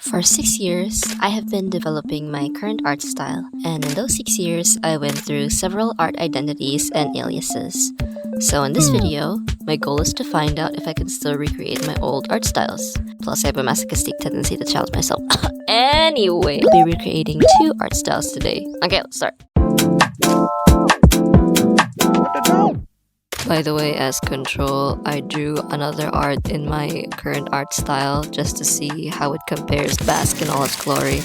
For 6 years, I have been developing my current art style, and in those 6 years, I went through several art identities and aliases. So in this video, my goal is to find out if I can still recreate my old art styles. Plus, I have a masochistic tendency to challenge myself. Anyway, I'll be recreating 2 art styles today. Okay, let's start. By the way, as control, I drew another art in my current art style just to see how it compares bask in all its glory.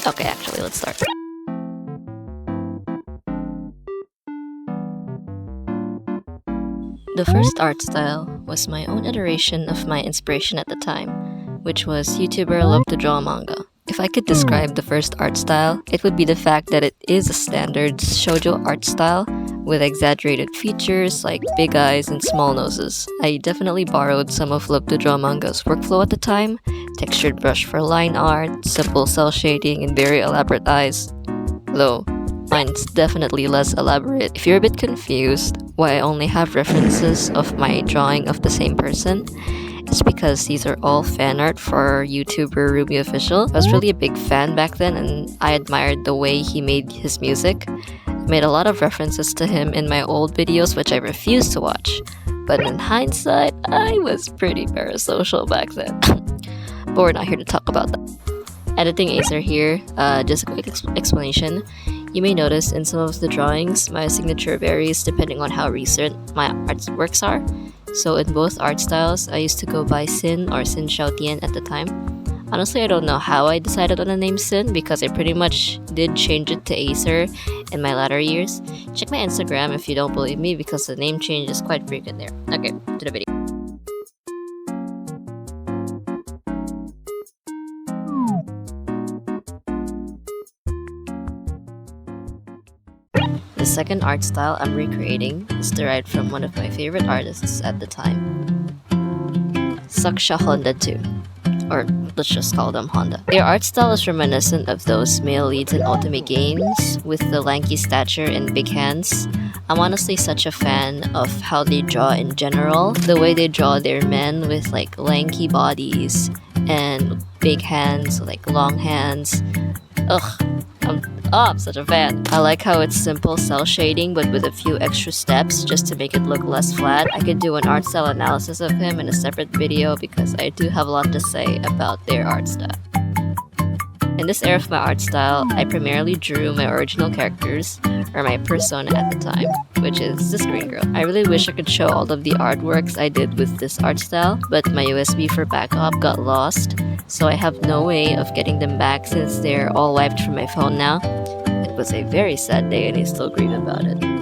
Okay, actually, let's start. The first art style was my own iteration of my inspiration at the time, which was YouTuber Love to Draw Manga. If I could describe the first art style, it would be the fact that it is a standard shoujo art style with exaggerated features like big eyes and small noses. I definitely borrowed some of Love to Draw Manga's workflow at the time, textured brush for line art, simple cell shading, and very elaborate eyes. Though, mine's definitely less elaborate. If you're a bit confused why I only have references of my drawing of the same person, it's because these are all fan art for YouTuber Ruby Official. I was really a big fan back then and I admired the way he made his music. I made a lot of references to him in my old videos which I refused to watch. But in hindsight, I was pretty parasocial back then. But we're not here to talk about that. Editing Acer here, just a quick explanation. You may notice in some of the drawings, my signature varies depending on how recent my artworks are. So in both art styles, I used to go by Sin or Sin Xiaotian at the time. Honestly, I don't know how I decided on the name Sin because I pretty much did change it to Acer in my latter years. Check my Instagram if you don't believe me because the name change is quite frequent there. Okay, to the video. The second art style I'm recreating is derived from one of my favorite artists at the time, Saksha Honda 2, or let's just call them Honda. Their art style is reminiscent of those male leads in otome games with the lanky stature and big hands. I'm honestly such a fan of how they draw in general, the way they draw their men with like lanky bodies and big hands, like long hands. I'm such a fan. I like how it's simple cell shading but with a few extra steps just to make it look less flat. I could do an art style analysis of him in a separate video because I do have a lot to say about their art style. In this era of my art style, I primarily drew my original characters, or my persona at the time, which is this green girl. I really wish I could show all of the artworks I did with this art style, but my USB for backup got lost, so I have no way of getting them back since they're all wiped from my phone now. It was a very sad day and I still grieve about it.